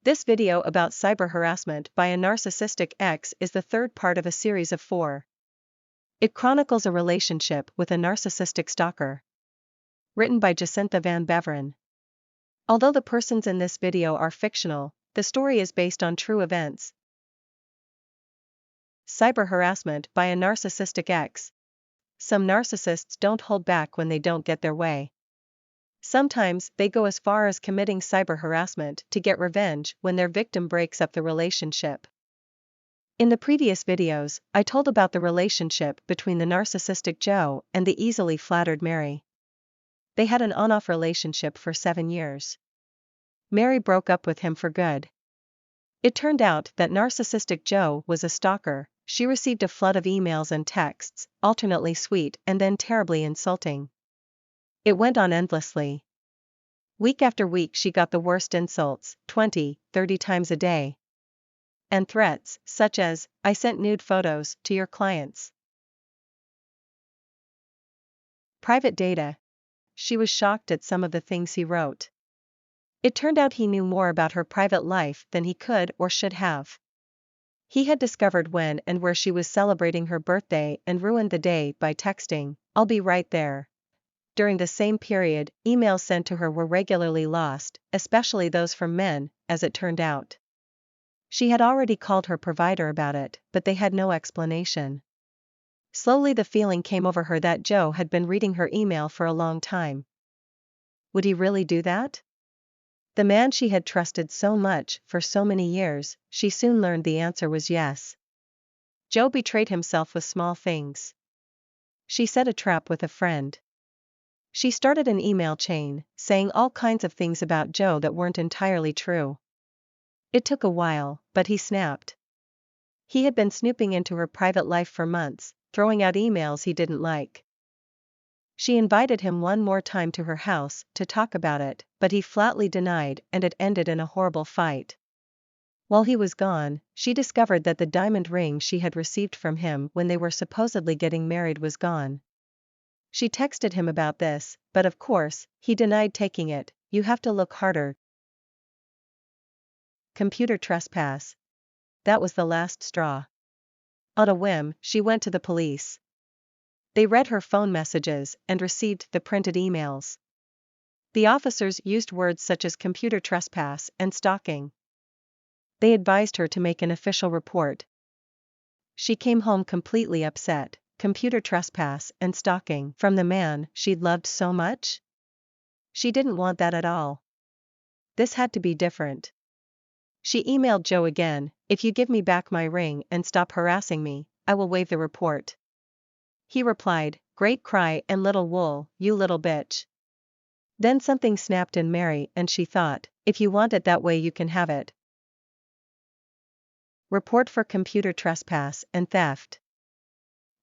This video about cyber harassment by a narcissistic ex is the third part of a series of 4. It chronicles a relationship with a narcissistic stalker. Written by Jacinta Van Beveren. Although the persons in this video are fictional, the story is based on true events. Cyber harassment by a narcissistic ex. Some narcissists don't hold back when they don't get their way. Sometimes they go as far as committing cyber harassment to get revenge when their victim breaks up the relationship. In the previous videos, I told about the relationship between the narcissistic Joe and the easily flattered Mary. They had an on-off relationship for 7 years. Mary broke up with him for good. It turned out that narcissistic Joe was a stalker. She received a flood of emails and texts, alternately sweet and then terribly insulting. It went on endlessly. Week after week she got the worst insults, 20, 30 times a day. And threats, such as, "I sent nude photos to your clients." Private data. She was shocked at some of the things he wrote. It turned out he knew more about her private life than he could or should have. He had discovered when and where she was celebrating her birthday and ruined the day by texting, "I'll be right there." During the same period, emails sent to her were regularly lost, especially those from men, as it turned out. She had already called her provider about it, but they had no explanation. Slowly the feeling came over her that Joe had been reading her email for a long time. Would he really do that? The man she had trusted so much for so many years, she soon learned the answer was yes. Joe betrayed himself with small things. She set a trap with a friend. She started an email chain, saying all kinds of things about Joe that weren't entirely true. It took a while, but he snapped. He had been snooping into her private life for months, throwing out emails he didn't like. She invited him one more time to her house to talk about it, but he flatly denied, and it ended in a horrible fight. While he was gone, she discovered that the diamond ring she had received from him when they were supposedly getting married was gone. She texted him about this, but of course, he denied taking it. "You have to look harder." Computer trespass. That was the last straw. On a whim, she went to the police. They read her phone messages and received the printed emails. The officers used words such as computer trespass and stalking. They advised her to make an official report. She came home completely upset. Computer trespass and stalking from the man she'd loved so much? She didn't want that at all. This had to be different. She emailed Joe again, "If you give me back my ring and stop harassing me, I will waive the report." He replied, "Great cry and little wool, you little bitch." Then something snapped in Mary and she thought, "If you want it that way you can have it." Report for computer trespass and theft.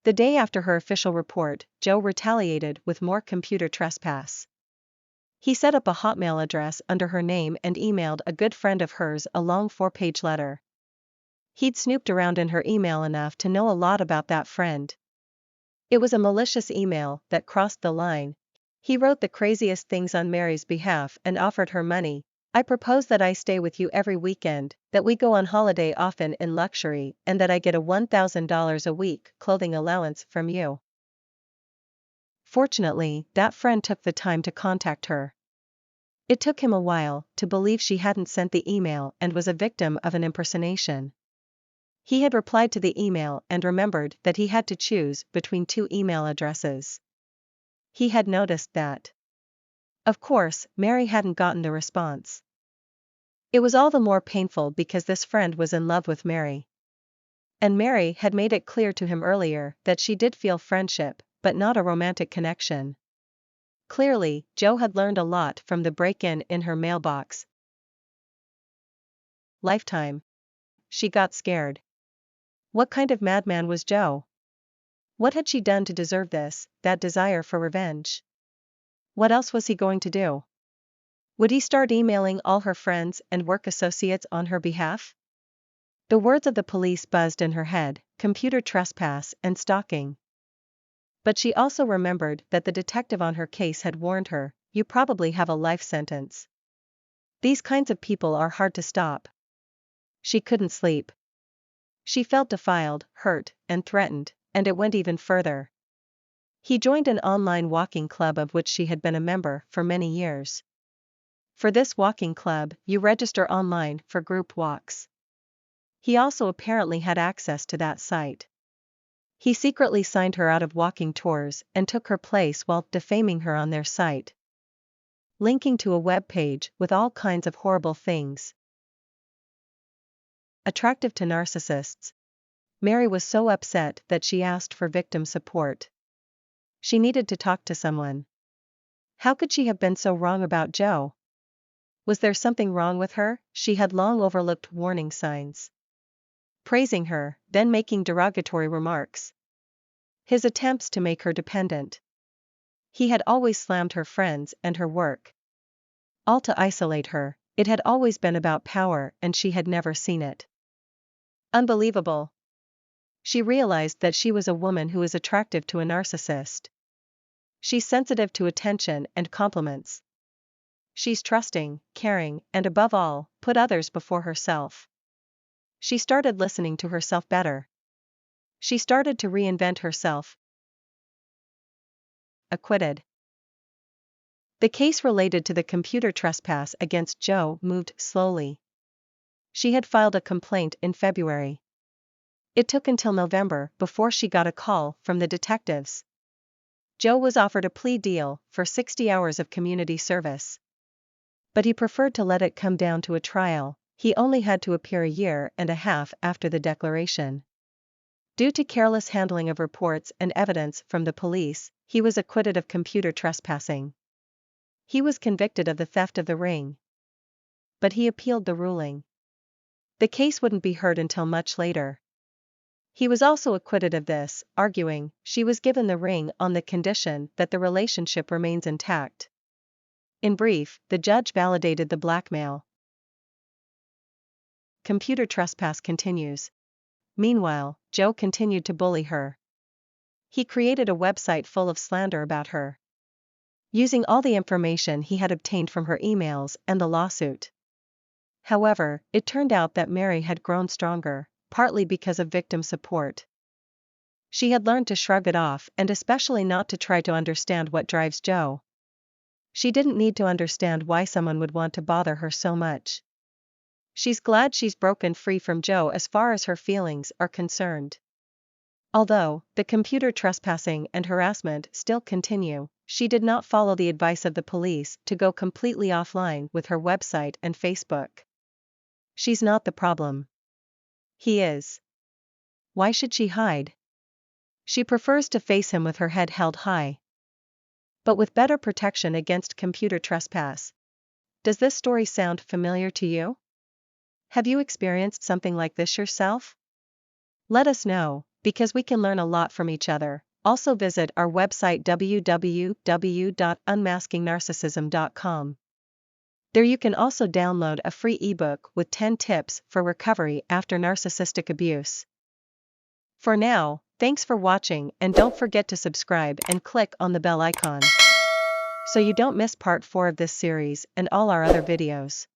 The day after her official report, Joe retaliated with more computer trespass. He set up a Hotmail address under her name and emailed a good friend of hers a long 4-page letter. He'd snooped around in her email enough to know a lot about that friend. It was a malicious email that crossed the line. He wrote the craziest things on Mary's behalf and offered her money. "I propose that I stay with you every weekend, that we go on holiday often in luxury, and that I get a $1,000 a week clothing allowance from you." Fortunately, that friend took the time to contact her. It took him a while to believe she hadn't sent the email and was a victim of an impersonation. He had replied to the email and remembered that he had to choose between 2 email addresses. He had noticed that. Of course, Mary hadn't gotten the response. It was all the more painful because this friend was in love with Mary. And Mary had made it clear to him earlier that she did feel friendship, but not a romantic connection. Clearly, Joe had learned a lot from the break-in in her mailbox. Lifetime. She got scared. What kind of madman was Joe? What had she done to deserve this, that desire for revenge? What else was he going to do? Would he start emailing all her friends and work associates on her behalf? The words of the police buzzed in her head, computer trespass and stalking. But she also remembered that the detective on her case had warned her, "You probably have a life sentence." These kinds of people are hard to stop. She couldn't sleep. She felt defiled, hurt, and threatened, and it went even further. He joined an online walking club of which she had been a member for many years. For this walking club, you register online for group walks. He also apparently had access to that site. He secretly signed her out of walking tours and took her place while defaming her on their site, linking to a web page with all kinds of horrible things. Attractive to narcissists, Mary was so upset that she asked for victim support. She needed to talk to someone. How could she have been so wrong about Joe? Was there something wrong with her? She had long overlooked warning signs. Praising her, then making derogatory remarks. His attempts to make her dependent. He had always slammed her friends and her work. All to isolate her. It had always been about power and she had never seen it. Unbelievable. She realized that she was a woman who is attractive to a narcissist. She's sensitive to attention and compliments. She's trusting, caring, and above all, put others before herself. She started listening to herself better. She started to reinvent herself. Acquitted. The case related to the computer trespass against Joe moved slowly. She had filed a complaint in February. It took until November before she got a call from the detectives. Joe was offered a plea deal for 60 hours of community service. But he preferred to let it come down to a trial. He only had to appear a year and a half after the declaration. Due to careless handling of reports and evidence from the police, he was acquitted of computer trespassing. He was convicted of the theft of the ring. But he appealed the ruling. The case wouldn't be heard until much later. He was also acquitted of this, arguing, she was given the ring on the condition that the relationship remains intact. In brief, the judge validated the blackmail. Computer trespass continues. Meanwhile, Joe continued to bully her. He created a website full of slander about her, using all the information he had obtained from her emails and the lawsuit. However, it turned out that Mary had grown stronger, partly because of victim support. She had learned to shrug it off and especially not to try to understand what drives Joe. She didn't need to understand why someone would want to bother her so much. She's glad she's broken free from Joe as far as her feelings are concerned. Although the computer trespassing and harassment still continue, she did not follow the advice of the police to go completely offline with her website and Facebook. She's not the problem. He is. Why should she hide? She prefers to face him with her head held high, but with better protection against computer trespass. Does this story sound familiar to you? Have you experienced something like this yourself? Let us know, because we can learn a lot from each other. Also visit our website www.unmaskingnarcissism.com. There you can also download a free ebook with 10 tips for recovery after narcissistic abuse. For now, thanks for watching and don't forget to subscribe and click on the bell icon so you don't miss part 4 of this series and all our other videos.